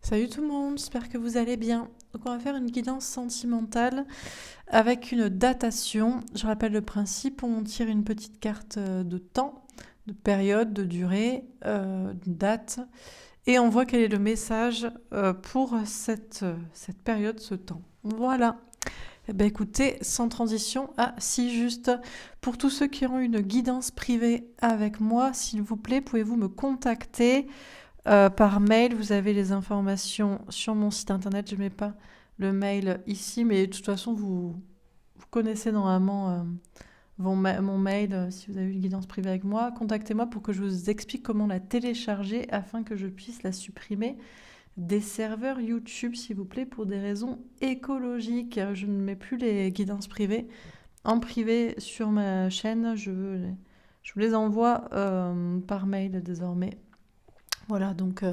Salut tout le monde, j'espère que vous allez bien. Donc on va faire une guidance sentimentale avec une datation. Je rappelle le principe, on tire une petite carte de temps, de période, de durée, de date, et on voit quel est le message pour cette période, ce temps. Voilà. Eh bien écoutez, sans transition, si juste, pour tous ceux qui ont une guidance privée avec moi, s'il vous plaît, pouvez-vous me contacter par mail? Vous avez les informations sur mon site internet. Je ne mets pas le mail ici, mais de toute façon, vous connaissez normalement mon mail si vous avez une guidance privée avec moi. Contactez-moi pour que je vous explique comment la télécharger afin que je puisse la supprimer des serveurs YouTube, s'il vous plaît, pour des raisons écologiques. Je ne mets plus les guidances privées en privé sur ma chaîne. Je vous les envoie par mail désormais. Voilà, donc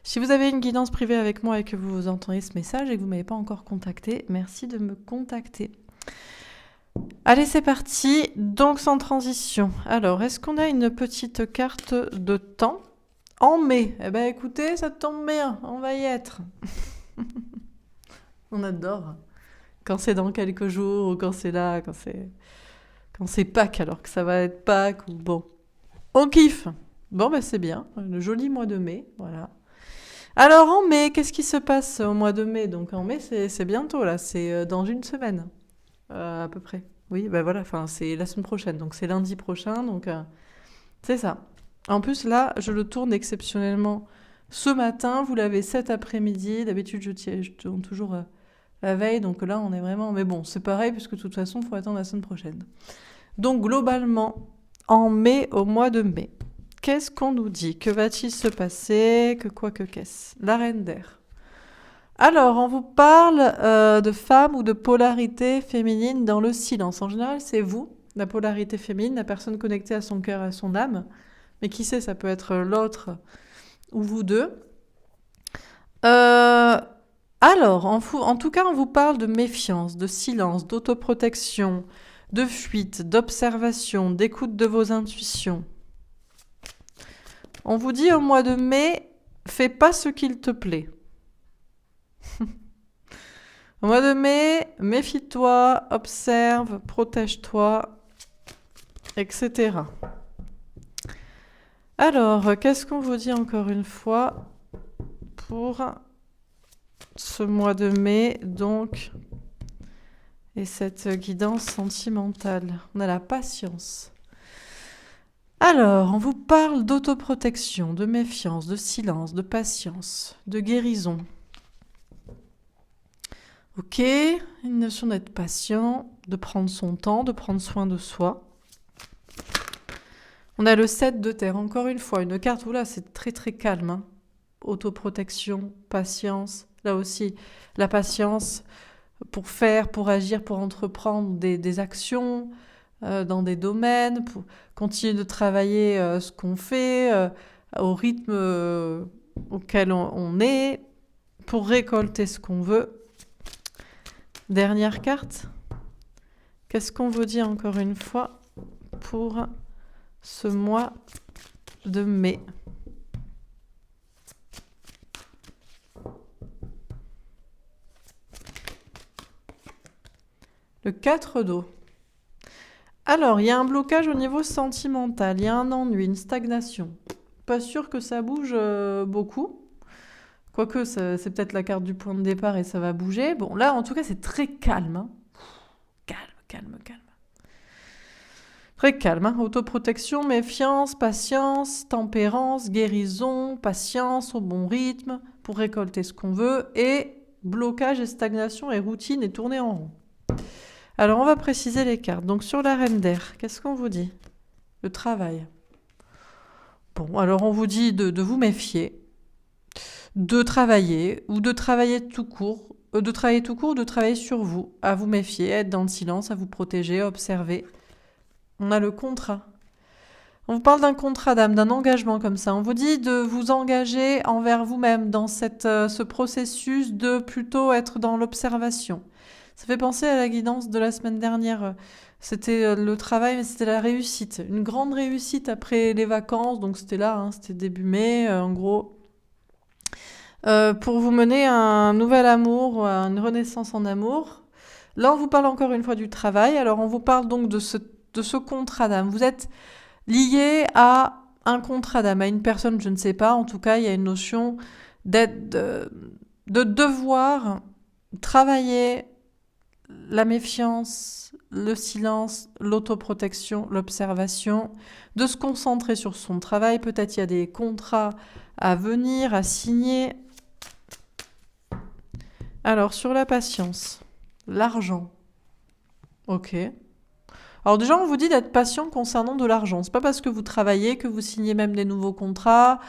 si vous avez une guidance privée avec moi et que vous entendez ce message et que vous ne m'avez pas encore contacté, merci de me contacter. Allez, c'est parti. Donc, sans transition. Alors, est-ce qu'on a une petite carte de temps en mai? Eh bien, écoutez, ça tombe bien, on va y être. On adore. Quand c'est dans quelques jours, ou quand c'est là, quand c'est Pâques, alors que ça va être Pâques, ou bon. On kiffe. Bon, ben c'est bien. Le joli mois de mai, voilà. Alors en mai, qu'est-ce qui se passe au mois de mai? Donc en mai, c'est bientôt là, c'est dans une semaine à peu près. Oui, ben voilà, enfin c'est la semaine prochaine, donc c'est lundi prochain, donc c'est ça. En plus là, je le tourne exceptionnellement ce matin, vous l'avez cet après-midi, d'habitude je tourne toujours la veille, donc là on est vraiment... Mais bon, c'est pareil, puisque de toute façon, il faut attendre la semaine prochaine. Donc globalement, en mai, au mois de mai, qu'est-ce qu'on nous dit? Que va-t-il se passer? Que quoi que qu'est-ce? La reine d'air. Alors, on vous parle de femmes ou de polarité féminine dans le silence. En général, c'est vous, la polarité féminine, la personne connectée à son cœur et à son âme. Mais qui sait, ça peut être l'autre ou vous deux. Euh, alors, en tout cas, on vous parle de méfiance, de silence, d'autoprotection, de fuite, d'observation, d'écoute de vos intuitions. On vous dit au mois de mai, fais pas ce qu'il te plaît. Au mois de mai, méfie-toi, observe, protège-toi, etc. Alors, qu'est-ce qu'on vous dit encore une fois pour ce mois de mai, donc, et cette guidance sentimentale? On a la patience. Alors, on vous parle d'autoprotection, de méfiance, de silence, de patience, de guérison. Ok, une notion d'être patient, de prendre son temps, de prendre soin de soi. On a le 7 de terre, encore une fois, une carte où là c'est très très calme. Hein. Autoprotection, patience, là aussi la patience pour faire, pour agir, pour entreprendre des actions dans des domaines, pour continuer de travailler ce qu'on fait au rythme auquel on est, pour récolter ce qu'on veut. Dernière carte. Qu'est-ce qu'on vous dit encore une fois pour ce mois de mai? Le 4 d'eau. Alors, il y a un blocage au niveau sentimental, il y a un ennui, une stagnation. Pas sûr que ça bouge beaucoup. Quoique, c'est peut-être la carte du point de départ et ça va bouger. Bon, là, en tout cas, c'est très calme. Hein. Calme, calme, calme. Très calme. Hein. Autoprotection, méfiance, patience, tempérance, guérison, patience au bon rythme pour récolter ce qu'on veut. Et blocage et stagnation et routine et tourner en rond. Alors, on va préciser les cartes. Donc, sur la reine d'air, qu'est-ce qu'on vous dit? Le travail. Bon, alors on vous dit de vous méfier, de travailler, ou de travailler tout court, de travailler sur vous, à vous méfier, à être dans le silence, à vous protéger, à observer. On a le contrat. On vous parle d'un contrat d'âme, d'un engagement comme ça. On vous dit de vous engager envers vous-même dans ce processus de plutôt être dans l'observation. Ça fait penser à la guidance de la semaine dernière. C'était le travail, mais c'était la réussite. Une grande réussite après les vacances. Donc c'était là, hein, c'était début mai, en gros. pour vous mener à un nouvel amour ou à une renaissance en amour. Là, on vous parle encore une fois du travail. Alors, on vous parle donc de ce contrat d'âme. Vous êtes lié à un contrat d'âme, à une personne, je ne sais pas. En tout cas, il y a une notion de devoir travailler la méfiance, le silence, l'autoprotection, l'observation, de se concentrer sur son travail. Peut-être il y a des contrats à venir, à signer. Alors, sur la patience, l'argent. Ok. Alors déjà, on vous dit d'être patient concernant de l'argent. C'est pas parce que vous travaillez, que vous signez même des nouveaux contrats,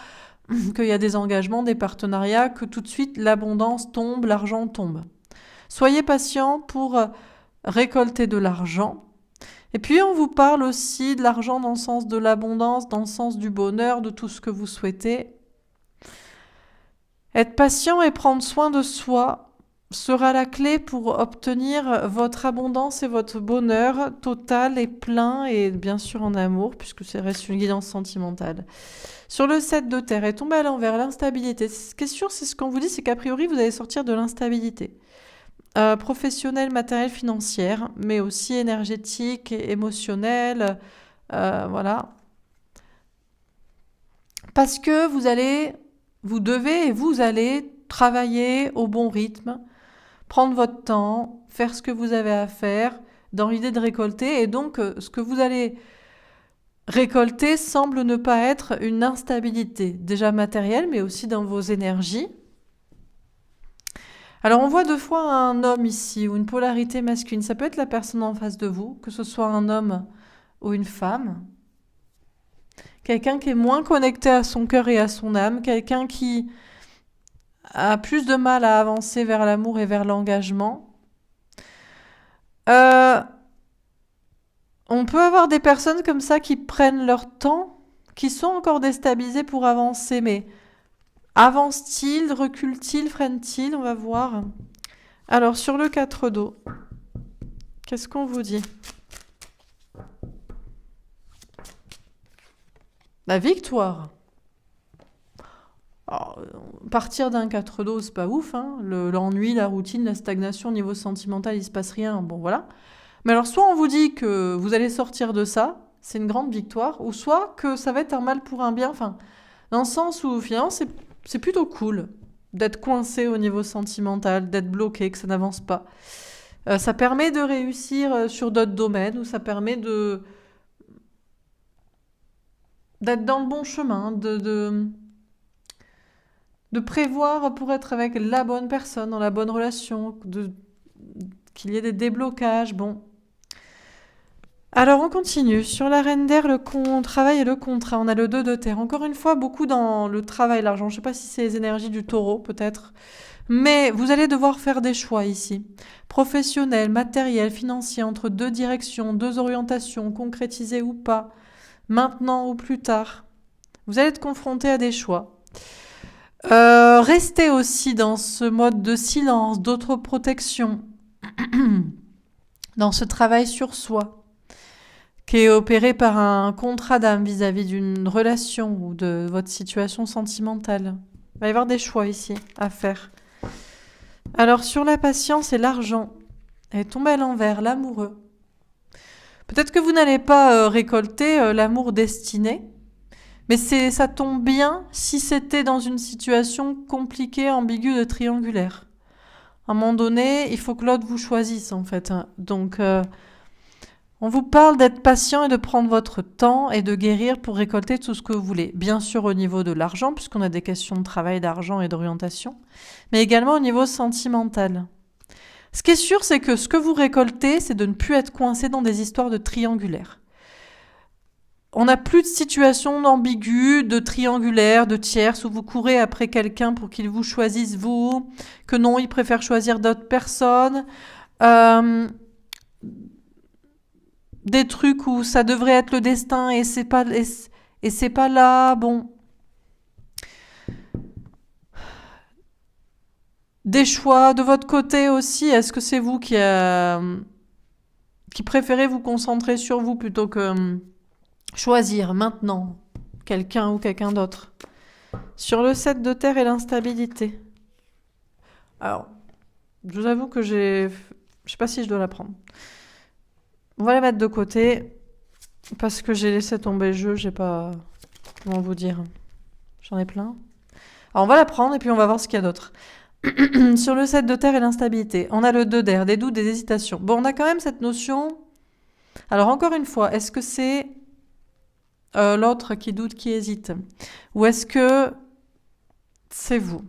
qu'il y a des engagements, des partenariats, que tout de suite l'abondance tombe, l'argent tombe. Soyez patient pour récolter de l'argent. Et puis on vous parle aussi de l'argent dans le sens de l'abondance, dans le sens du bonheur, de tout ce que vous souhaitez. Être patient et prendre soin de soi sera la clé pour obtenir votre abondance et votre bonheur total et plein, et bien sûr en amour, puisque ça reste une guidance sentimentale. Sur le 7 de terre, est tombé à l'envers, l'instabilité. Ce qui est sûr, c'est ce qu'on vous dit, c'est qu'a priori, vous allez sortir de l'instabilité. Professionnelle, matérielle, financière, mais aussi énergétique, émotionnelle, voilà. Parce que vous devez et vous allez travailler au bon rythme, prendre votre temps, faire ce que vous avez à faire, dans l'idée de récolter. Et donc, ce que vous allez récolter semble ne pas être une instabilité, déjà matérielle, mais aussi dans vos énergies. Alors on voit deux fois un homme ici, ou une polarité masculine. Ça peut être la personne en face de vous, que ce soit un homme ou une femme. Quelqu'un qui est moins connecté à son cœur et à son âme, quelqu'un qui a plus de mal à avancer vers l'amour et vers l'engagement. On peut avoir des personnes comme ça qui prennent leur temps, qui sont encore déstabilisées pour avancer, mais avance-t-il, recule-t-il, freine-t-il? On va voir. Alors, sur le 4 d'eau, qu'est-ce qu'on vous dit? La victoire. Alors, partir d'un 4 d'eau, c'est pas ouf, hein. L'ennui, la routine, la stagnation, au niveau sentimental, il se passe rien. Bon, voilà. Mais alors, soit on vous dit que vous allez sortir de ça, c'est une grande victoire, ou soit que ça va être un mal pour un bien, enfin, dans le sens où, finalement, c'est plutôt cool d'être coincé au niveau sentimental, d'être bloqué, que ça n'avance pas. Ça permet de réussir sur d'autres domaines, ou ça permet d'être dans le bon chemin, de prévoir pour être avec la bonne personne, dans la bonne relation, qu'il y ait des déblocages, bon. Alors on continue. Sur la reine d'air, le travail et le contrat, on a le 2 de terre. Encore une fois, beaucoup dans le travail, l'argent. Je ne sais pas si c'est les énergies du taureau, peut-être. Mais vous allez devoir faire des choix ici. Professionnel, matériel, financier, entre deux directions, deux orientations, concrétisées ou pas, maintenant ou plus tard. Vous allez être confronté à des choix. Restez aussi dans ce mode de silence, d'autoprotection, dans ce travail sur soi, qui est opéré par un contrat d'âme vis-à-vis d'une relation ou de votre situation sentimentale. Il va y avoir des choix ici à faire. Alors sur la patience et l'argent, elle tombe à l'envers, l'amoureux. Peut-être que vous n'allez pas récolter l'amour destiné, mais ça tombe bien si c'était dans une situation compliquée, ambiguë, de triangulaire. À un moment donné, il faut que l'autre vous choisisse en fait. Donc on vous parle d'être patient et de prendre votre temps et de guérir pour récolter tout ce que vous voulez. Bien sûr au niveau de l'argent, puisqu'on a des questions de travail, d'argent et d'orientation, mais également au niveau sentimental. Ce qui est sûr, c'est que ce que vous récoltez, c'est de ne plus être coincé dans des histoires de triangulaires. On n'a plus de situation ambiguë, de triangulaire, de tierce, où vous courez après quelqu'un pour qu'il vous choisisse vous, que non, il préfère choisir d'autres personnes. Des trucs où ça devrait être le destin et c'est pas là, bon. Des choix de votre côté aussi, est-ce que c'est vous qui préférez vous concentrer sur vous plutôt que choisir maintenant quelqu'un ou quelqu'un d'autre? Sur le 7 de terre et l'instabilité. Alors, je vous avoue que je sais pas si je dois la prendre. On va la mettre de côté parce que j'ai laissé tomber le jeu, j'ai pas... Comment vous dire? J'en ai plein. Alors, on va la prendre et puis on va voir ce qu'il y a d'autre. Sur le 7 de terre et l'instabilité, on a le 2 d'air, des doutes, des hésitations. Bon, on a quand même cette notion... Alors, encore une fois, est-ce que c'est l'autre qui doute, qui hésite? Ou est-ce que c'est vous?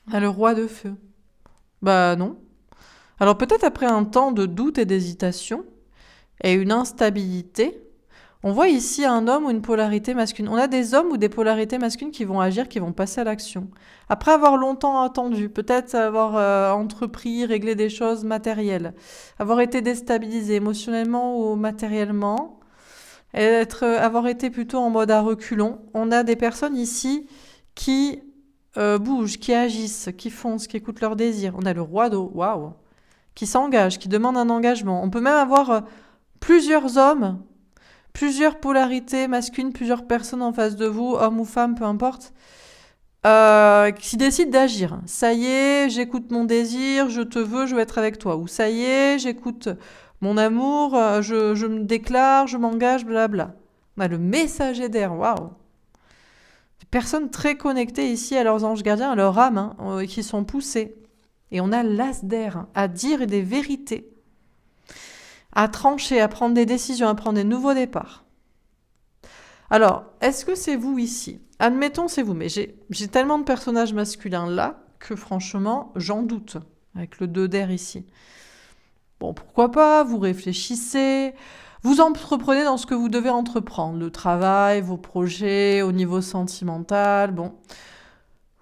On a le roi de feu. Bah non. Alors peut-être après un temps de doute et d'hésitation et une instabilité, on voit ici un homme ou une polarité masculine. On a des hommes ou des polarités masculines qui vont agir, qui vont passer à l'action. Après avoir longtemps attendu, peut-être avoir entrepris, réglé des choses matérielles, avoir été déstabilisé émotionnellement ou matériellement, avoir été plutôt en mode à reculons. On a des personnes ici qui bougent, qui agissent, qui foncent, qui écoutent leurs désirs. On a le roi d'eau, waouh, qui s'engage, qui demande un engagement. On peut même avoir plusieurs hommes, plusieurs polarités masculines, plusieurs personnes en face de vous, hommes ou femmes, peu importe, qui décident d'agir. Ça y est, j'écoute mon désir, je te veux, je veux être avec toi. Ou ça y est, j'écoute mon amour, je me déclare, je m'engage, blabla. On a le messager d'air, waouh. Des personnes très connectées ici à leurs anges gardiens, à leur âme, qui sont poussées. Et on a l'as d'air, à dire des vérités, à trancher, à prendre des décisions, à prendre des nouveaux départs. Alors, est-ce que c'est vous ici? Admettons, c'est vous, mais j'ai tellement de personnages masculins là que franchement, j'en doute, avec le 2 d'air ici. Bon, pourquoi pas, vous réfléchissez, vous entreprenez dans ce que vous devez entreprendre, le travail, vos projets, au niveau sentimental, bon.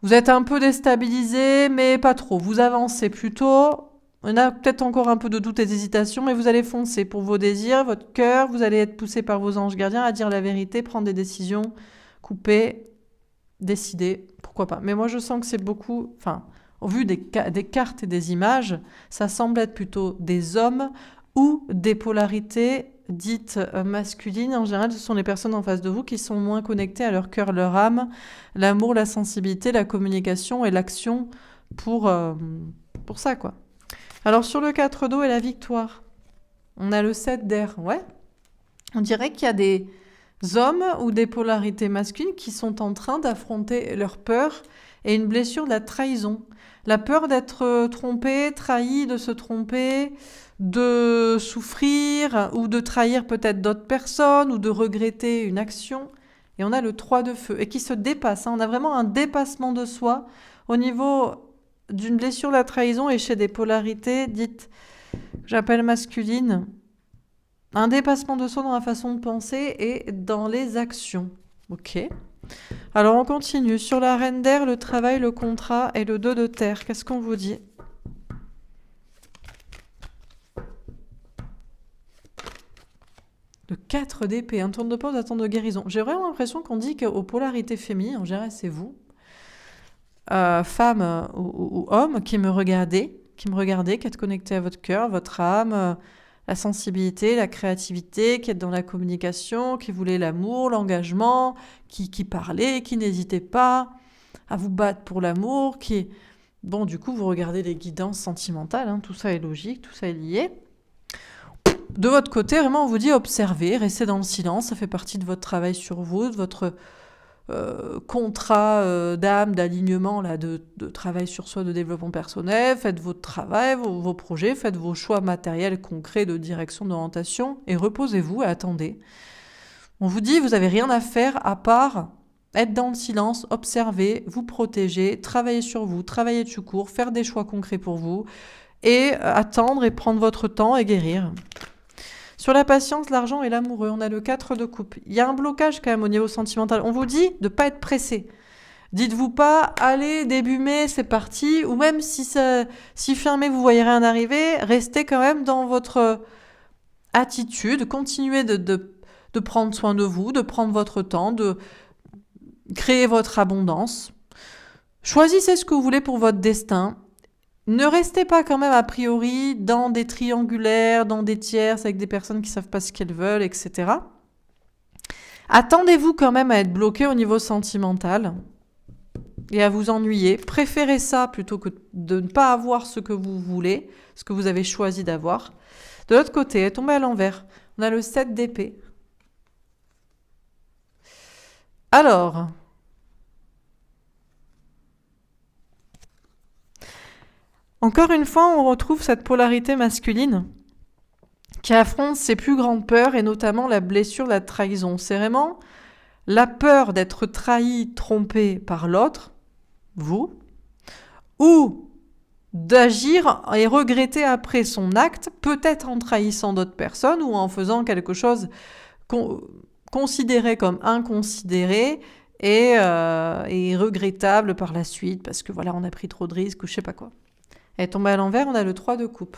Vous êtes un peu déstabilisé, mais pas trop. Vous avancez plutôt. On a peut-être encore un peu de doute et d'hésitation, mais vous allez foncer pour vos désirs, votre cœur. Vous allez être poussé par vos anges gardiens à dire la vérité, prendre des décisions, couper, décider, pourquoi pas. Mais moi, je sens que c'est beaucoup... Enfin, au vu des cartes et des images, ça semble être plutôt des hommes ou des polarités dites masculines. En général, ce sont les personnes en face de vous qui sont moins connectées à leur cœur, leur âme, l'amour, la sensibilité, la communication et l'action pour ça, quoi. Alors, sur le 4 d'eau et la victoire, on a le 7 d'air. Ouais, on dirait qu'il y a des hommes ou des polarités masculines qui sont en train d'affronter leur peur et une blessure de la trahison. La peur d'être trompé, trahi, de se tromper, de souffrir ou de trahir peut-être d'autres personnes ou de regretter une action. Et on a le 3 de feu et qui se dépasse. On a vraiment un dépassement de soi au niveau d'une blessure de la trahison et chez des polarités dites, j'appelle masculines, un dépassement de soi dans la façon de penser et dans les actions. Ok. Alors on continue. Sur la reine d'air, le travail, le contrat et le 2 de terre. Qu'est-ce qu'on vous dit? Le 4 d'épée, un tour de pause, un temps de guérison. J'ai vraiment l'impression qu'on dit qu'aux polarités féminines, en général c'est vous, femme ou homme, qui me regardez, qui êtes connecté à votre cœur, votre âme, la sensibilité, la créativité, qui êtes dans la communication, qui voulait l'amour, l'engagement, qui parlait, qui n'hésitait pas à vous battre pour l'amour, qui... Bon, du coup, vous regardez les guidances sentimentales, hein, tout ça est logique, tout ça est lié. De votre côté, vraiment, on vous dit observez, restez dans le silence, ça fait partie de votre travail sur vous, de votre contrat d'âme, d'alignement, là, de travail sur soi, de développement personnel. Faites votre travail, vos projets, faites vos choix matériels, concrets de direction, d'orientation et reposez-vous et attendez. On vous dit, vous n'avez rien à faire à part être dans le silence, observer, vous protéger, travailler sur vous, travailler tout court, faire des choix concrets pour vous et attendre et prendre votre temps et guérir. Sur la patience, l'argent et l'amoureux, on a le 4 de coupe. Il y a un blocage quand même au niveau sentimental. On vous dit de ne pas être pressé. Dites-vous pas, allez, début mai, c'est parti. Ou même si fin mai, vous voyez rien arriver, restez quand même dans votre attitude. Continuez de prendre soin de vous, de prendre votre temps, de créer votre abondance. Choisissez ce que vous voulez pour votre destin. Ne restez pas quand même a priori dans des triangulaires, dans des tierces avec des personnes qui ne savent pas ce qu'elles veulent, etc. Attendez-vous quand même à être bloqué au niveau sentimental et à vous ennuyer. Préférez ça plutôt que de ne pas avoir ce que vous voulez, ce que vous avez choisi d'avoir. De l'autre côté, elle est tombée à l'envers. On a le 7 d'épée. Alors, encore une fois, on retrouve cette polarité masculine qui affronte ses plus grandes peurs et notamment la blessure, la trahison. C'est vraiment la peur d'être trahi, trompé par l'autre, vous, ou d'agir et regretter après son acte, peut-être en trahissant d'autres personnes ou en faisant quelque chose considéré comme inconsidéré et regrettable par la suite parce que voilà, on a pris trop de risques ou je sais pas quoi. Elle est tombée à l'envers, on a le 3 de coupe.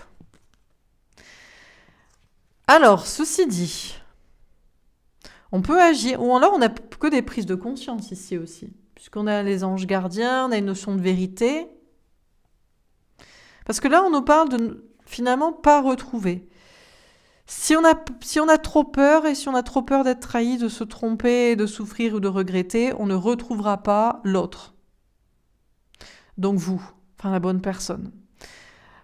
Alors, ceci dit, on peut agir, ou alors on n'a que des prises de conscience ici aussi, puisqu'on a les anges gardiens, on a une notion de vérité. Parce que là, on nous parle de finalement pas retrouver. Si on a trop peur et si on a trop peur d'être trahi, de se tromper, de souffrir ou de regretter, on ne retrouvera pas l'autre. Donc vous, enfin la bonne personne.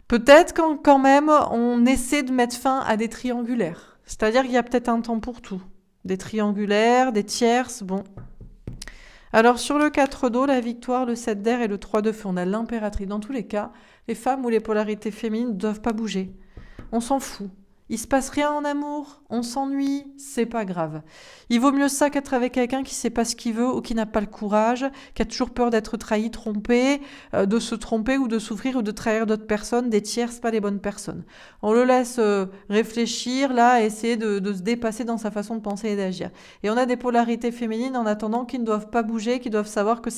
Peut-être quand même, on essaie de mettre fin à des triangulaires. C'est-à-dire qu'il y a peut-être un temps pour tout. Des triangulaires, des tierces, bon. Alors sur le 4 d'eau, la victoire, le 7 d'air et le 3 de feu, on a l'impératrice. Dans tous les cas, les femmes ou les polarités féminines ne doivent pas bouger. On s'en fout. Il se passe rien en amour, on s'ennuie, c'est pas grave. Il vaut mieux ça qu'être avec quelqu'un qui sait pas ce qu'il veut ou qui n'a pas le courage, qui a toujours peur d'être trahi, trompé, de se tromper ou de souffrir ou de trahir d'autres personnes, des tiers, c'est pas les bonnes personnes. On le laisse réfléchir là, essayer de se dépasser dans sa façon de penser et d'agir. Et on a des polarités féminines en attendant qui ne doivent pas bouger, qui doivent savoir que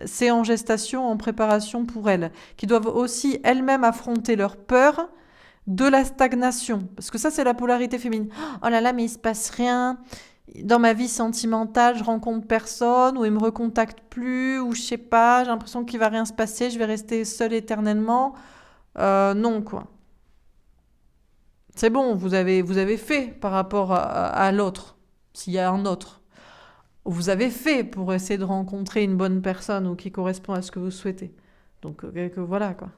c'est en gestation, en préparation pour elles, qui doivent aussi elles-mêmes affronter leurs peurs, de la stagnation. Parce que ça, c'est la polarité féminine. Oh là là, mais il se passe rien. Dans ma vie sentimentale, je rencontre personne, ou il me recontacte plus, ou je sais pas, j'ai l'impression qu'il va rien se passer, je vais rester seule éternellement. Non, quoi. C'est bon, vous avez fait par rapport à l'autre, s'il y a un autre. Vous avez fait pour essayer de rencontrer une bonne personne ou qui correspond à ce que vous souhaitez. Donc, voilà, quoi.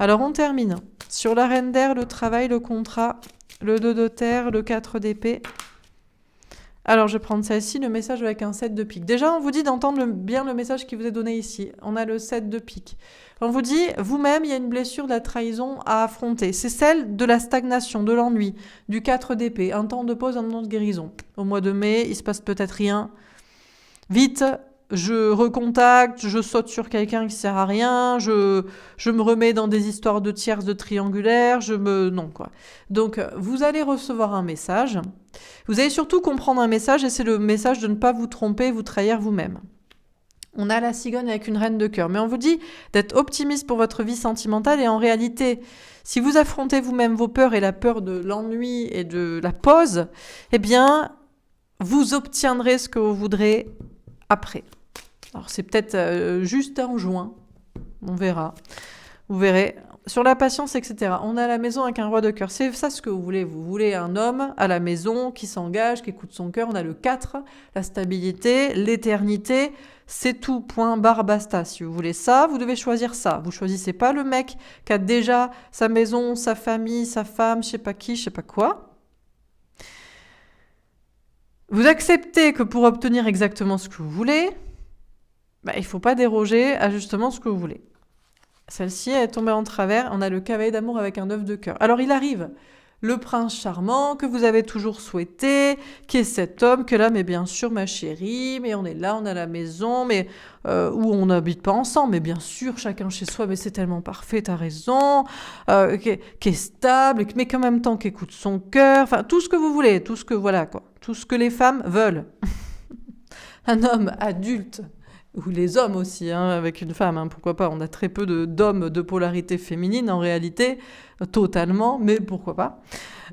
Alors on termine sur la reine d'air, le travail, le contrat, le 2 de terre, le 4 d'épée. Alors je vais prendre celle-ci, le message avec un 7 de pique. Déjà on vous dit d'entendre bien le message qui vous est donné ici. On a le 7 de pique. On vous dit, vous-même, il y a une blessure de la trahison à affronter. C'est celle de la stagnation, de l'ennui, du 4 d'épée. Un temps de pause, un temps de guérison. Au mois de mai, il se passe peut-être rien. Vite, je recontacte, je saute sur quelqu'un qui sert à rien, je me remets dans des histoires de tierces, de triangulaires, non, quoi. Donc, vous allez recevoir un message. Vous allez surtout comprendre un message et c'est le message de ne pas vous tromper, vous trahir vous-même. On a la cigogne avec une reine de cœur. Mais on vous dit d'être optimiste pour votre vie sentimentale et en réalité, si vous affrontez vous-même vos peurs et la peur de l'ennui et de la pause, eh bien, vous obtiendrez ce que vous voudrez après. Alors c'est peut-être juste en juin, on verra. Vous verrez. Sur la patience, etc. On a la maison avec un roi de cœur. C'est ça ce que vous voulez. Vous voulez un homme à la maison qui s'engage, qui écoute son cœur. On a le 4, la stabilité, l'éternité. C'est tout, point, barre, basta. Si vous voulez ça, vous devez choisir ça. Vous choisissez pas le mec qui a déjà sa maison, sa famille, sa femme, je sais pas qui, je sais pas quoi. Vous acceptez que pour obtenir exactement ce que vous voulez, il ne faut pas déroger à justement ce que vous voulez. Celle-ci est tombée en travers. On a le cavalier d'amour avec un 9 de cœur. Alors il arrive le prince charmant que vous avez toujours souhaité, qui est cet homme que là, mais bien sûr ma chérie, mais on est là, on a la maison, mais où on n'habite pas ensemble, mais bien sûr chacun chez soi, mais c'est tellement parfait, t'as raison, qui est stable, mais qu'en même temps qui écoute son cœur, enfin tout ce que vous voulez, tout ce que voilà quoi, tout ce que les femmes veulent. Un homme adulte. Ou les hommes aussi, avec une femme, pourquoi pas. On a très peu d'hommes de polarité féminine, en réalité, totalement, mais pourquoi pas.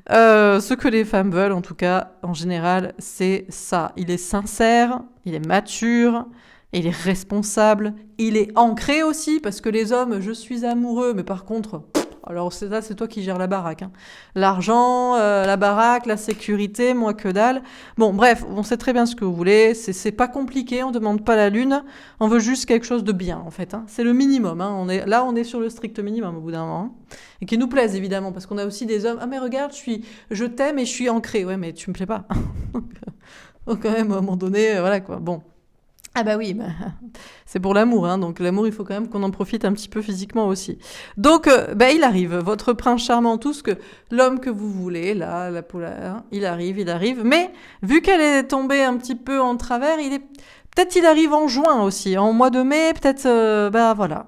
Ce que les femmes veulent, en tout cas, en général, c'est ça. Il est sincère, il est mature, il est responsable, il est ancré aussi, parce que les hommes, je suis amoureux, mais par contre, Alors c'est toi qui gères la baraque, hein. L'argent, la baraque, la sécurité, moi que dalle. Bon, bref, on sait très bien ce que vous voulez. C'est pas compliqué, on demande pas la lune. On veut juste quelque chose de bien, en fait, hein. C'est le minimum, hein. On est sur le strict minimum au bout d'un moment, hein. Et qui nous plaise, évidemment, parce qu'on a aussi des hommes. Ah, mais regarde, je t'aime et je suis ancré. Ouais, mais tu me plais pas. Donc, quand même, à un moment donné, voilà quoi. Bon. Ah bah oui, bah, c'est pour l'amour, hein. Donc l'amour, il faut quand même qu'on en profite un petit peu physiquement aussi. Donc, bah, il arrive, votre prince charmant, l'homme que vous voulez, là, la polaire, hein, il arrive. Mais vu qu'elle est tombée un petit peu en travers, peut-être il arrive en juin aussi, en mois de mai, peut-être, bah voilà.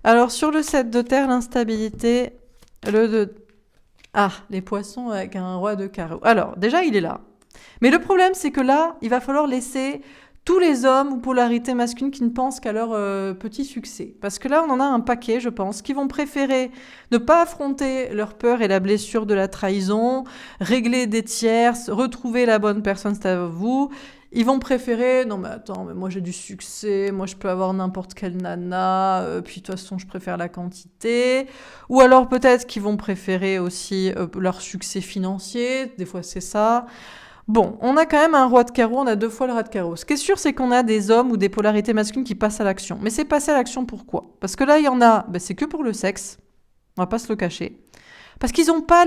Alors sur le 7 de terre, l'instabilité, les poissons avec un roi de carreau. Alors déjà, il est là. Mais le problème, c'est que là, il va falloir laisser tous les hommes ou polarités masculines qui ne pensent qu'à leur petit succès. Parce que là, on en a un paquet, je pense, qui vont préférer ne pas affronter leur peur et la blessure de la trahison, régler des tierces, retrouver la bonne personne, c'est à vous. Ils vont préférer, non mais attends, mais moi j'ai du succès, moi je peux avoir n'importe quelle nana, puis de toute façon je préfère la quantité. Ou alors peut-être qu'ils vont préférer aussi leur succès financier, des fois c'est ça. Bon, on a quand même un roi de carreau, on a 2 fois le roi de carreau. Ce qui est sûr, c'est qu'on a des hommes ou des polarités masculines qui passent à l'action. Mais c'est passer à l'action pourquoi ? Parce que là, il y en a, c'est que pour le sexe, on va pas se le cacher. Parce qu'ils n'ont pas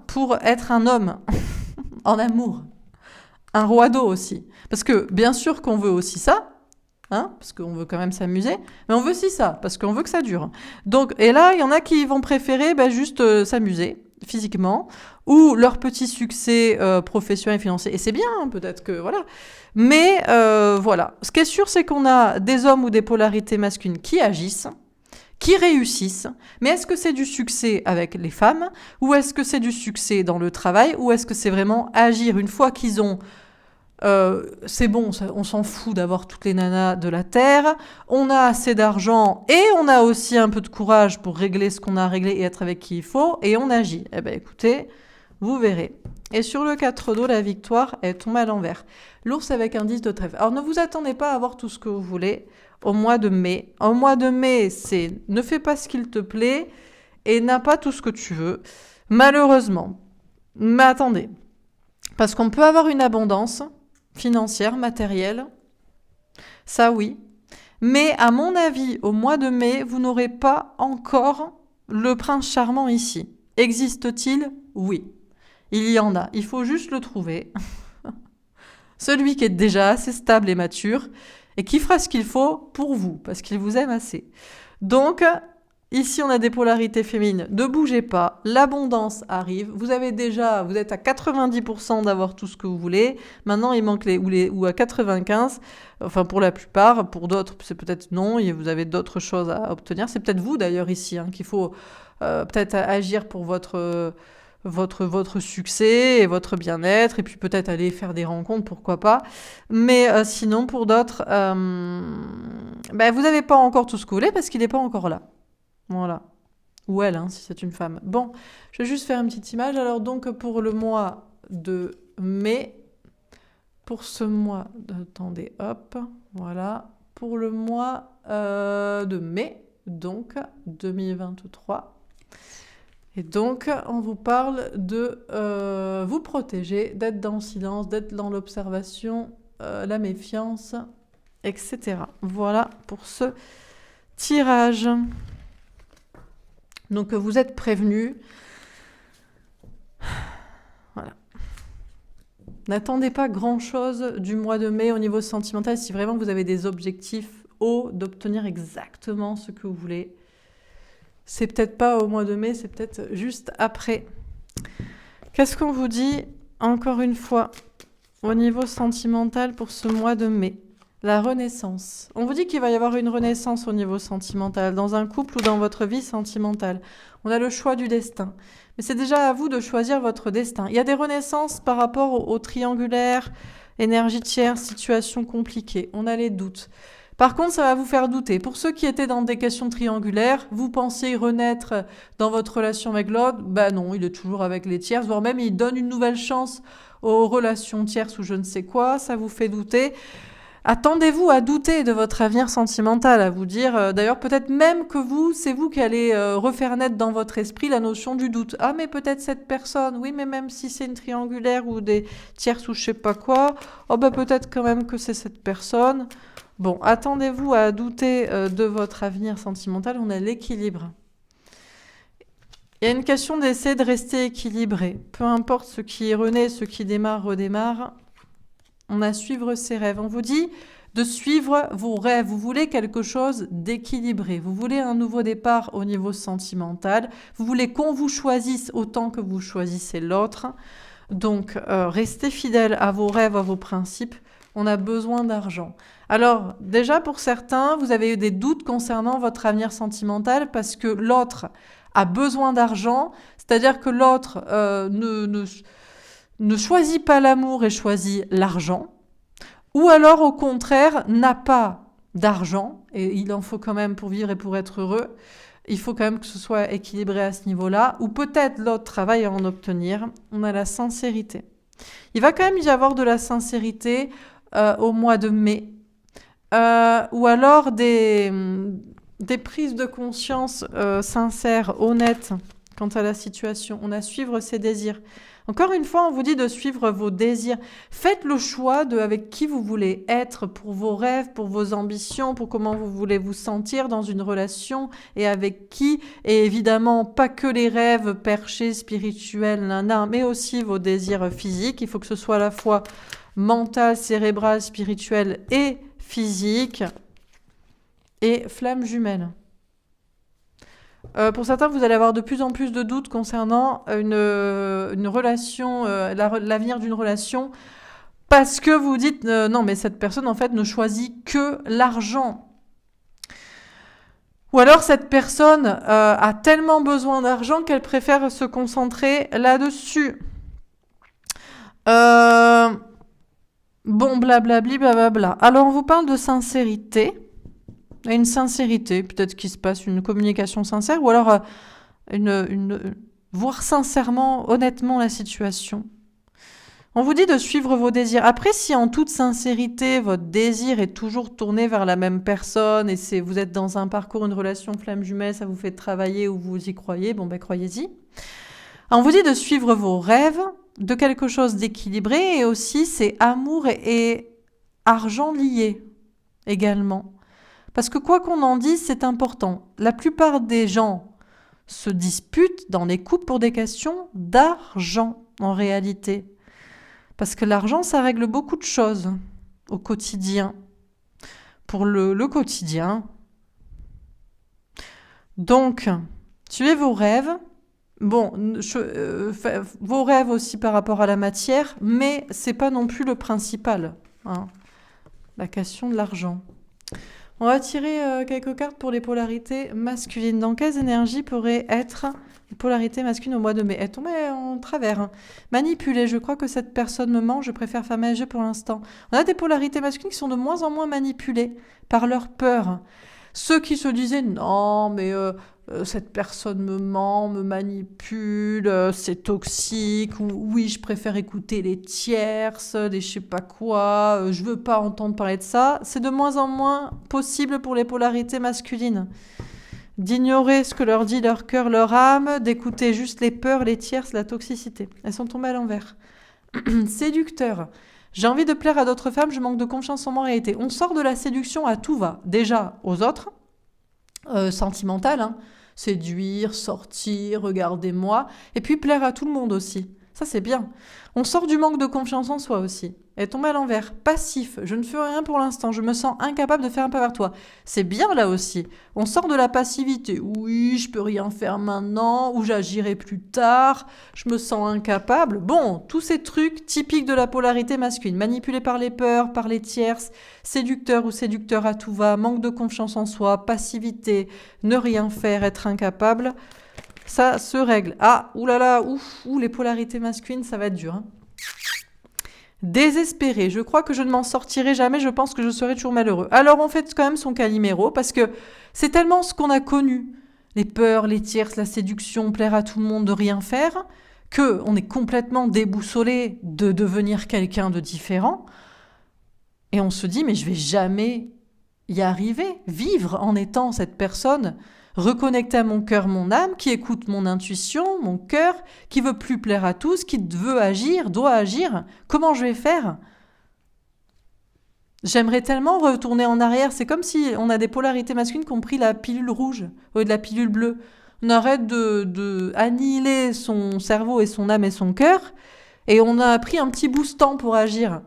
pour être un homme en amour. Un roi d'eau aussi. Parce que bien sûr qu'on veut aussi ça, parce qu'on veut quand même s'amuser, mais on veut aussi ça, parce qu'on veut que ça dure. Donc, et là, il y en a qui vont préférer juste s'amuser physiquement, ou leur petit succès professionnel et financier. Et c'est bien, hein, peut-être que, voilà. Mais voilà. Ce qui est sûr, c'est qu'on a des hommes ou des polarités masculines qui agissent, qui réussissent. Mais est-ce que c'est du succès avec les femmes, ou est-ce que c'est du succès dans le travail, ou est-ce que c'est vraiment agir une fois qu'ils ont... c'est bon, on s'en fout d'avoir toutes les nanas de la Terre, on a assez d'argent et on a aussi un peu de courage pour régler ce qu'on a à régler et être avec qui il faut, et on agit. Eh bien écoutez, vous verrez. Et sur le 4 d'eau, la victoire, elle tombe à l'envers. L'ours avec un 10 de trèfle. Alors ne vous attendez pas à avoir tout ce que vous voulez au mois de mai. Au mois de mai, c'est ne fais pas ce qu'il te plaît et n'a pas tout ce que tu veux, malheureusement. Mais attendez, parce qu'on peut avoir une abondance financière, matérielle, ça oui. Mais à mon avis, au mois de mai, vous n'aurez pas encore le prince charmant ici. Existe-t-il ? Oui. Il y en a. Il faut juste le trouver. Celui qui est déjà assez stable et mature et qui fera ce qu'il faut pour vous, parce qu'il vous aime assez. Donc, ici, on a des polarités féminines. Ne bougez pas, l'abondance arrive. Vous êtes à 90% d'avoir tout ce que vous voulez. Maintenant, il manque ou à 95%. Enfin, pour la plupart. Pour d'autres, c'est peut-être non. Vous avez d'autres choses à obtenir. C'est peut-être vous, d'ailleurs, ici, qu'il faut peut-être agir pour votre succès et votre bien-être. Et puis peut-être aller faire des rencontres, pourquoi pas. Mais sinon, pour d'autres, vous n'avez pas encore tout ce que vous voulez parce qu'il n'est pas encore là. Voilà. Ou elle, si c'est une femme. Bon, je vais juste faire une petite image. Alors donc, pour le mois de mai, pour ce mois... Attendez, hop, voilà. Pour le mois de mai, donc, 2023. Et donc, on vous parle de vous protéger, d'être dans le silence, d'être dans l'observation, la méfiance, etc. Voilà pour ce tirage. Donc vous êtes prévenus. Voilà. N'attendez pas grand-chose du mois de mai au niveau sentimental si vraiment vous avez des objectifs hauts d'obtenir exactement ce que vous voulez. C'est peut-être pas au mois de mai, c'est peut-être juste après. Qu'est-ce qu'on vous dit, encore une fois, au niveau sentimental pour ce mois de mai ? La renaissance. On vous dit qu'il va y avoir une renaissance au niveau sentimental, dans un couple ou dans votre vie sentimentale. On a le choix du destin. Mais c'est déjà à vous de choisir votre destin. Il y a des renaissances par rapport au triangulaire, énergie tierce, situation compliquée. On a les doutes. Par contre, ça va vous faire douter. Pour ceux qui étaient dans des questions triangulaires, vous pensez renaître dans votre relation avec l'autre ? Non, il est toujours avec les tierces, voire même il donne une nouvelle chance aux relations tierces ou je ne sais quoi. Ça vous fait douter. Attendez-vous à douter de votre avenir sentimental, à vous dire, d'ailleurs peut-être même que c'est vous qui allez refaire naître dans votre esprit la notion du doute. Ah mais peut-être cette personne, oui mais même si c'est une triangulaire ou des tierces ou je sais pas quoi, oh bah peut-être quand même que c'est cette personne. Bon, attendez-vous à douter de votre avenir sentimental, on a l'équilibre. Il y a une question d'essayer de rester équilibré. Peu importe ce qui renaît, ce qui démarre, redémarre. On a suivre ses rêves. On vous dit de suivre vos rêves. Vous voulez quelque chose d'équilibré. Vous voulez un nouveau départ au niveau sentimental. Vous voulez qu'on vous choisisse autant que vous choisissez l'autre. Donc, restez fidèle à vos rêves, à vos principes. On a besoin d'argent. Alors, déjà pour certains, vous avez eu des doutes concernant votre avenir sentimental parce que l'autre a besoin d'argent. C'est-à-dire que l'autre ne choisit pas l'amour et choisit l'argent, ou alors au contraire n'a pas d'argent, et il en faut quand même pour vivre et pour être heureux, il faut quand même que ce soit équilibré à ce niveau-là, ou peut-être l'autre travaille à en obtenir. On a la sincérité. Il va quand même y avoir de la sincérité au mois de mai, ou alors des prises de conscience sincères, honnêtes quant à la situation. On a suivre ses désirs. Encore une fois, on vous dit de suivre vos désirs. Faites le choix de avec qui vous voulez être pour vos rêves, pour vos ambitions, pour comment vous voulez vous sentir dans une relation et avec qui. Et évidemment, pas que les rêves perchés, spirituels, mais aussi vos désirs physiques. Il faut que ce soit à la fois mental, cérébral, spirituel et physique. Et flamme jumelle. Pour certains, vous allez avoir de plus en plus de doutes concernant une relation, l'avenir d'une relation, parce que vous dites non, mais cette personne en fait ne choisit que l'argent. Ou alors cette personne a tellement besoin d'argent qu'elle préfère se concentrer là-dessus. Bon, blablabli, blablabla. Alors on vous parle de sincérité. Une sincérité, peut-être qu'il se passe une communication sincère, ou alors voir sincèrement, honnêtement la situation. On vous dit de suivre vos désirs. Après, si en toute sincérité, votre désir est toujours tourné vers la même personne, et vous êtes dans un parcours, une relation flamme jumelle, ça vous fait travailler ou vous y croyez, bon ben croyez-y. On vous dit de suivre vos rêves, de quelque chose d'équilibré, et aussi c'est amour et argent liés également. Parce que quoi qu'on en dise, c'est important. La plupart des gens se disputent dans les couples pour des questions d'argent, en réalité. Parce que l'argent, ça règle beaucoup de choses au quotidien. Pour le quotidien. Donc, suivez vos rêves. Bon, vos rêves aussi par rapport à la matière, mais c'est pas non plus le principal. Hein, la question de l'argent. On va tirer quelques cartes pour les polarités masculines. Dans quelles énergies pourraient être les polarités masculines au mois de mai? Elle tombait en travers. Hein. Manipuler, je crois que cette personne me ment, je préfère fermer les yeux pour l'instant. On a des polarités masculines qui sont de moins en moins manipulées par leur peur. Ceux qui se disaient non, mais cette personne me ment, me manipule, c'est toxique, ou oui, je préfère écouter les tierces, des je sais pas quoi, je veux pas entendre parler de ça. C'est de moins en moins possible pour les polarités masculines. D'ignorer ce que leur dit leur cœur, leur âme, d'écouter juste les peurs, les tierces, la toxicité. Elles sont tombées à l'envers. Séducteur. J'ai envie de plaire à d'autres femmes, je manque de confiance en moi en réalité. On sort de la séduction à tout va. Déjà aux autres, sentimentale, hein. Séduire, sortir, regardez-moi, et puis plaire à tout le monde aussi. Ça, c'est bien. On sort du manque de confiance en soi aussi. Et tombe à l'envers. Passif. Je ne fais rien pour l'instant. Je me sens incapable de faire un pas vers toi. C'est bien là aussi. On sort de la passivité. Oui, je peux rien faire maintenant, ou j'agirai plus tard. Je me sens incapable. Bon, tous ces trucs typiques de la polarité masculine. Manipulé par les peurs, par les tierces, séducteur ou séducteur à tout va, manque de confiance en soi, passivité, ne rien faire, être incapable. Ça se règle. Ah, oulala, les polarités masculines, ça va être dur. Hein. Désespéré, je crois que je ne m'en sortirai jamais, je pense que je serai toujours malheureux. Alors on fait quand même son Calimero, parce que c'est tellement ce qu'on a connu, les peurs, les tierces, la séduction, plaire à tout le monde, de rien faire, qu'on est complètement déboussolé de devenir quelqu'un de différent. Et on se dit, mais je vais jamais y arriver, vivre en étant cette personne reconnectée à mon cœur, mon âme, qui écoute mon intuition, mon cœur, qui veut plus plaire à tous, qui veut agir, doit agir. Comment je vais faire ? J'aimerais tellement retourner en arrière. C'est comme si on a des polarités masculines qui ont pris la pilule rouge au lieu de la pilule bleue. On arrête de annihiler son cerveau et son âme et son cœur, et on a pris un petit boostant pour agir.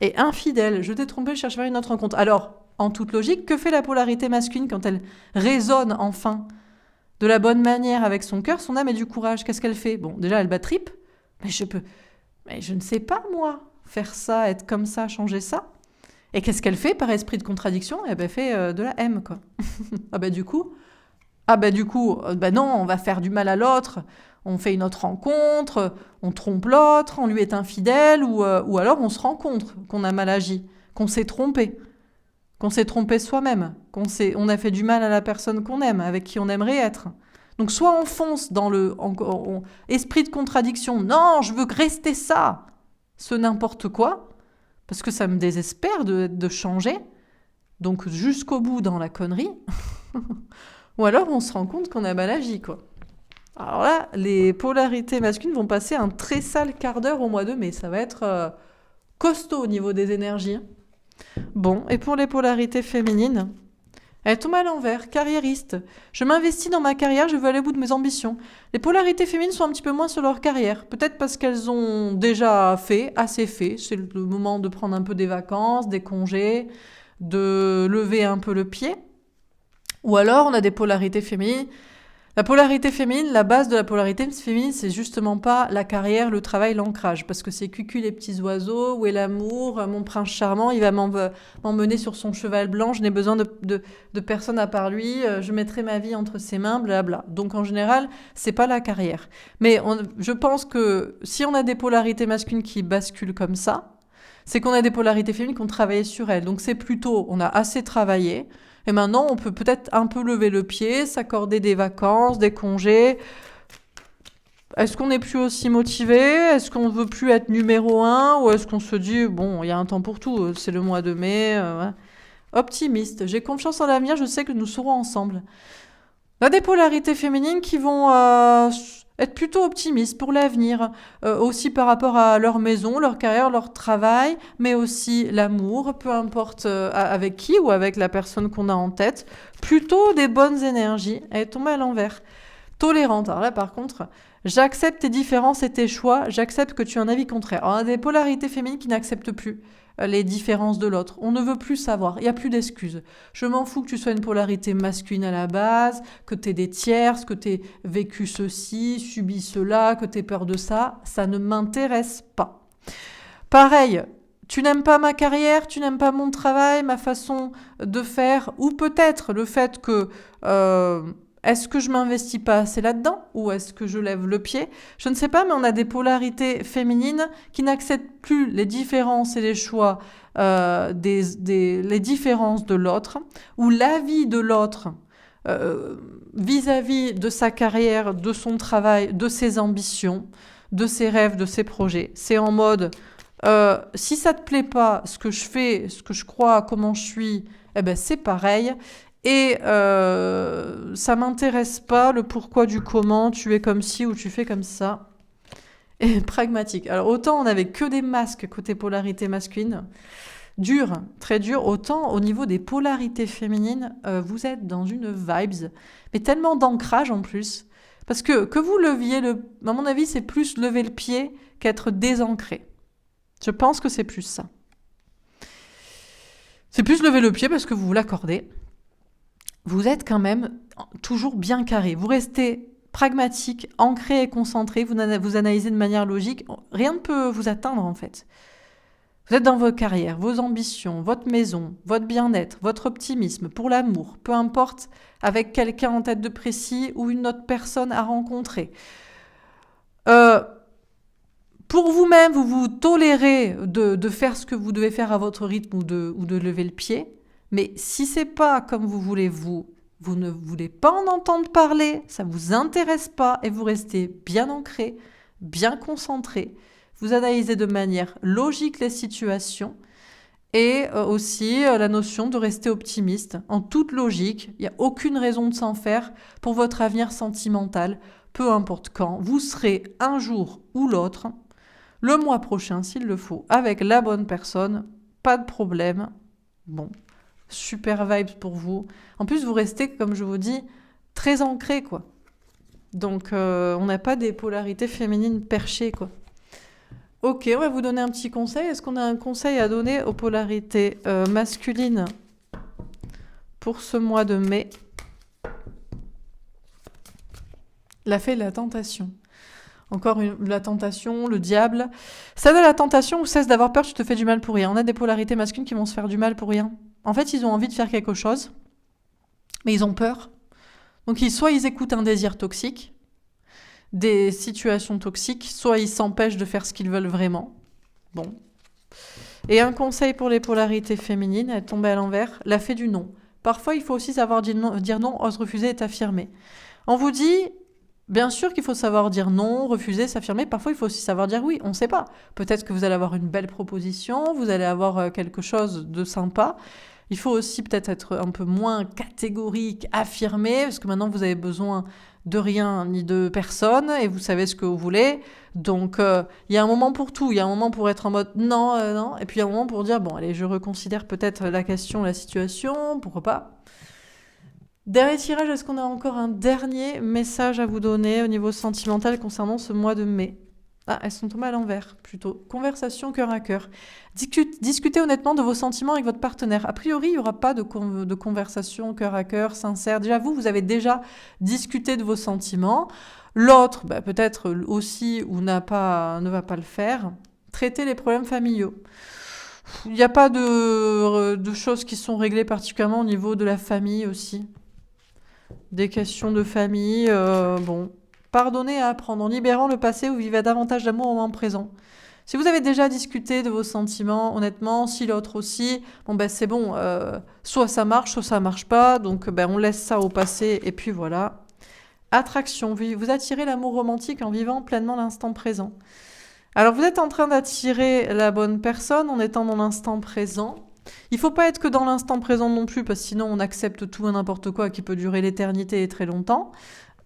Et infidèle, je t'ai trompé, je cherche vers une autre rencontre. Alors, en toute logique, que fait la polarité masculine quand elle résonne enfin de la bonne manière avec son cœur, son âme et du courage? Qu'est-ce qu'elle fait? Bon, déjà, elle bat trip, mais je ne sais pas, moi, faire ça, être comme ça, changer ça. Et qu'est-ce qu'elle fait par esprit de contradiction? Eh ben, elle fait de la haine, quoi. Non, on va faire du mal à l'autre, on fait une autre rencontre, on trompe l'autre, on lui est infidèle, ou alors on se rend compte qu'on a mal agi, qu'on s'est trompé soi-même, on a fait du mal à la personne qu'on aime, avec qui on aimerait être. Donc soit on fonce dans le esprit de contradiction, non, je veux rester ça, ce n'importe quoi, parce que ça me désespère de changer, donc jusqu'au bout dans la connerie, ou alors on se rend compte qu'on a mal agi, quoi. Alors là, les polarités masculines vont passer un très sale quart d'heure au mois de mai, ça va être costaud au niveau des énergies. Bon, et pour les polarités féminines, elles tombent à l'envers, carriériste. Je m'investis dans ma carrière, je veux aller au bout de mes ambitions. Les polarités féminines sont un petit peu moins sur leur carrière. Peut-être parce qu'elles ont déjà assez fait. C'est le moment de prendre un peu des vacances, des congés, de lever un peu le pied. Ou alors, on a des polarités féminines. La polarité féminine, la base de la polarité féminine, c'est justement pas la carrière, le travail, l'ancrage. Parce que c'est cucu les petits oiseaux, où est l'amour, mon prince charmant, il va m'emmener sur son cheval blanc, je n'ai besoin de personne à part lui, je mettrai ma vie entre ses mains, blabla. Donc en général, c'est pas la carrière. Mais je pense que si on a des polarités masculines qui basculent comme ça, c'est qu'on a des polarités féminines qui ont travaillé sur elles. Donc c'est plutôt, on a assez travaillé, et maintenant, on peut peut-être un peu lever le pied, s'accorder des vacances, des congés. Est-ce qu'on n'est plus aussi motivé? Est-ce qu'on ne veut plus être numéro 1? Ou est-ce qu'on se dit, bon, il y a un temps pour tout, c'est le mois de mai. Ouais. Optimiste, j'ai confiance en l'avenir, je sais que nous serons ensemble. On a des polarités féminines qui vont être plutôt optimistes pour l'avenir, aussi par rapport à leur maison, leur carrière, leur travail, mais aussi l'amour, peu importe avec qui ou avec la personne qu'on a en tête. Plutôt des bonnes énergies. Elle est tombée à l'envers. Tolérante. Alors là, par contre, j'accepte tes différences et tes choix, j'accepte que tu as un avis contraire. Alors, on a des polarités féminines qui n'acceptent plus les différences de l'autre. On ne veut plus savoir, il n'y a plus d'excuses. Je m'en fous que tu sois une polarité masculine à la base, que tu aies des tierces, que tu aies vécu ceci, subi cela, que tu aies peur de ça ne m'intéresse pas. Pareil, tu n'aimes pas ma carrière, tu n'aimes pas mon travail, ma façon de faire, ou peut-être le fait que... est-ce que je m'investis pas assez là-dedans ou est-ce que je lève le pied? Je ne sais pas, mais on a des polarités féminines qui n'acceptent plus les différences et les choix, les différences de l'autre, ou l'avis de l'autre vis-à-vis de sa carrière, de son travail, de ses ambitions, de ses rêves, de ses projets. C'est en mode, si ça te plaît pas, ce que je fais, ce que je crois, comment je suis, eh ben c'est pareil. Et ça m'intéresse pas le pourquoi du comment, tu es comme ci ou tu fais comme ça. Et pragmatique. Alors autant on n'avait que des masques côté polarité masculine, dur, très dur, autant au niveau des polarités féminines, vous êtes dans une vibes, mais tellement d'ancrage en plus. Parce que vous leviez à mon avis, c'est plus lever le pied qu'être désancré. Je pense que c'est plus ça. C'est plus lever le pied parce que vous vous l'accordez. Vous êtes quand même toujours bien carré. Vous restez pragmatique, ancré et concentré. Vous analysez de manière logique. Rien ne peut vous atteindre en fait. Vous êtes dans votre carrière, vos ambitions, votre maison, votre bien-être, votre optimisme, pour l'amour, peu importe avec quelqu'un en tête de précis ou une autre personne à rencontrer. Pour vous-même, vous vous tolérez de faire ce que vous devez faire à votre rythme ou de lever le pied. Mais si c'est pas comme vous voulez, vous ne voulez pas en entendre parler, ça vous intéresse pas et vous restez bien ancré, bien concentré. Vous analysez de manière logique les situations Et aussi la notion de rester optimiste. En toute logique, il n'y a aucune raison de s'en faire pour votre avenir sentimental, peu importe quand. Vous serez un jour ou l'autre, le mois prochain s'il le faut, avec la bonne personne, pas de problème. Bon, super vibes pour vous. En plus, vous restez, comme je vous dis, très ancré, quoi. Donc, on n'a pas des polarités féminines perchées, quoi. Ok, on va vous donner un petit conseil. Est-ce qu'on a un conseil à donner aux polarités masculines pour ce mois de mai? La fée de la tentation. Encore la tentation, le diable. Cède à la tentation ou cesse d'avoir peur, tu te fais du mal pour rien. On a des polarités masculines qui vont se faire du mal pour rien. En fait, ils ont envie de faire quelque chose, mais ils ont peur. Donc, soit ils écoutent un désir toxique, des situations toxiques, soit ils s'empêchent de faire ce qu'ils veulent vraiment. Bon. Et un conseil pour les polarités féminines, elle tombe à l'envers, la fée du non. Parfois, il faut aussi savoir dire non, ose refuser et t'affirmer. On vous dit, bien sûr qu'il faut savoir dire non, refuser, s'affirmer. Parfois, il faut aussi savoir dire oui, on ne sait pas. Peut-être que vous allez avoir une belle proposition, vous allez avoir quelque chose de sympa. Il faut aussi peut-être être un peu moins catégorique, affirmé, parce que maintenant, vous avez besoin de rien ni de personne et vous savez ce que vous voulez. Donc, il y a un moment pour tout. Il y a un moment pour être en mode non, non. Et puis, il y a un moment pour dire, bon, allez, je reconsidère peut-être la question, la situation, pourquoi pas. Dernier tirage, est-ce qu'on a encore un dernier message à vous donner au niveau sentimental concernant ce mois de mai? Ah, elles sont tombées à l'envers, plutôt. Conversation cœur à cœur. Discutez honnêtement de vos sentiments avec votre partenaire. A priori, il n'y aura pas de conversation cœur à cœur, sincère. Déjà, vous avez déjà discuté de vos sentiments. L'autre, peut-être aussi, ou ne va pas le faire. Traitez les problèmes familiaux. Il n'y a pas de choses qui sont réglées particulièrement au niveau de la famille aussi. Des questions de famille, bon. Pardonnez et apprendre. En libérant le passé, vous vivez davantage d'amour au moment présent. Si vous avez déjà discuté de vos sentiments, honnêtement, si l'autre aussi, bon c'est bon, soit ça marche pas, donc on laisse ça au passé, et puis voilà. Attraction, vous attirez l'amour romantique en vivant pleinement l'instant présent. Alors vous êtes en train d'attirer la bonne personne en étant dans l'instant présent. Il ne faut pas être que dans l'instant présent non plus, parce que sinon on accepte tout et n'importe quoi qui peut durer l'éternité et très longtemps.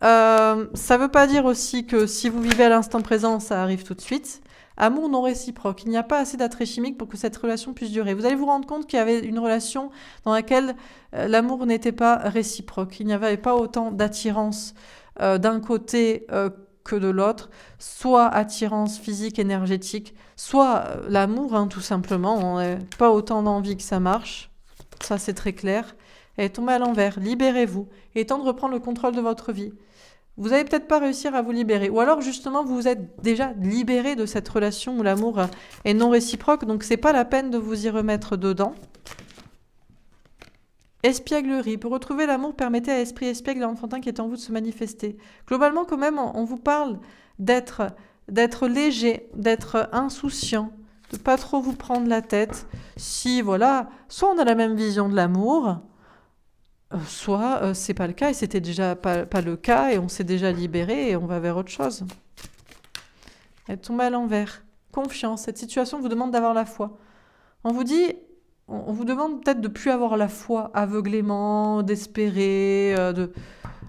Ça ne veut pas dire aussi que si vous vivez à l'instant présent, ça arrive tout de suite. Amour non réciproque. Il n'y a pas assez d'attrait chimique pour que cette relation puisse durer. Vous allez vous rendre compte qu'il y avait une relation dans laquelle l'amour n'était pas réciproque. Il n'y avait pas autant d'attirance d'un côté que de l'autre. Soit attirance physique, énergétique, soit l'amour, tout simplement. On n'a pas autant d'envie que ça marche. Ça, c'est très clair. Elle est tombée à l'envers. Libérez-vous. Il est temps de reprendre le contrôle de votre vie. Vous n'allez peut-être pas réussir à vous libérer. Ou alors, justement, vous vous êtes déjà libéré de cette relation où l'amour est non réciproque. Donc, c'est pas la peine de vous y remettre dedans. Espièglerie. Pour retrouver l'amour, permettez à l'esprit espiègle et enfantin qui est en vous de se manifester. Globalement, quand même, on vous parle d'être léger, d'être insouciant, de pas trop vous prendre la tête. Si, voilà, soit on a la même vision de l'amour, soit c'est pas le cas et c'était déjà pas le cas et on s'est déjà libéré et on va vers autre chose. Elle tombe à l'envers. Confiance. Cette situation vous demande d'avoir la foi. On vous dit, on vous demande peut-être de plus avoir la foi aveuglément, d'espérer.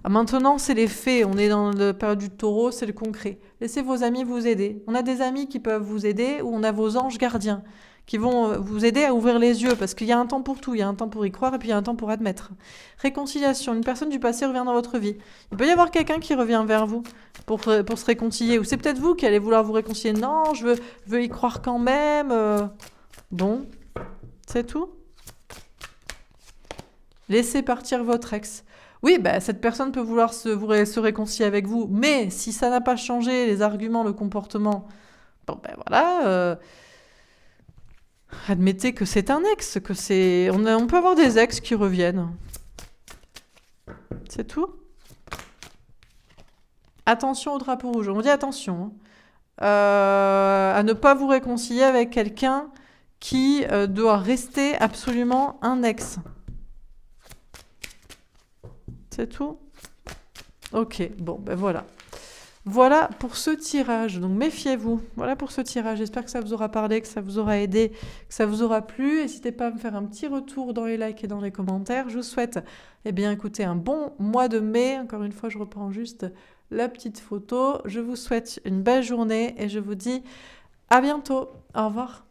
Maintenant, c'est les faits. On est dans la période du taureau, c'est le concret. Laissez vos amis vous aider. On a des amis qui peuvent vous aider ou on a vos anges gardiens qui vont vous aider à ouvrir les yeux, parce qu'il y a un temps pour tout, il y a un temps pour y croire et puis il y a un temps pour admettre. Réconciliation, une personne du passé revient dans votre vie. Il peut y avoir quelqu'un qui revient vers vous pour se réconcilier, ou c'est peut-être vous qui allez vouloir vous réconcilier. Non, je veux y croire quand même. Bon, c'est tout. Laissez partir votre ex. Oui, cette personne peut vouloir se réconcilier avec vous, mais si ça n'a pas changé, les arguments, le comportement, bon voilà... Admettez que c'est un ex, que c'est... On peut avoir des ex qui reviennent. C'est tout. Attention au drapeau rouge. On dit attention à ne pas vous réconcilier avec quelqu'un qui doit rester absolument un ex. C'est tout. Ok, bon, voilà. Voilà pour ce tirage, donc méfiez-vous. Voilà pour ce tirage. J'espère que ça vous aura parlé, que ça vous aura aidé, que ça vous aura plu. N'hésitez pas à me faire un petit retour dans les likes et dans les commentaires. Je vous souhaite, eh bien, écoutez, un bon mois de mai. Encore une fois, je reprends juste la petite photo. Je vous souhaite une belle journée et je vous dis à bientôt. Au revoir.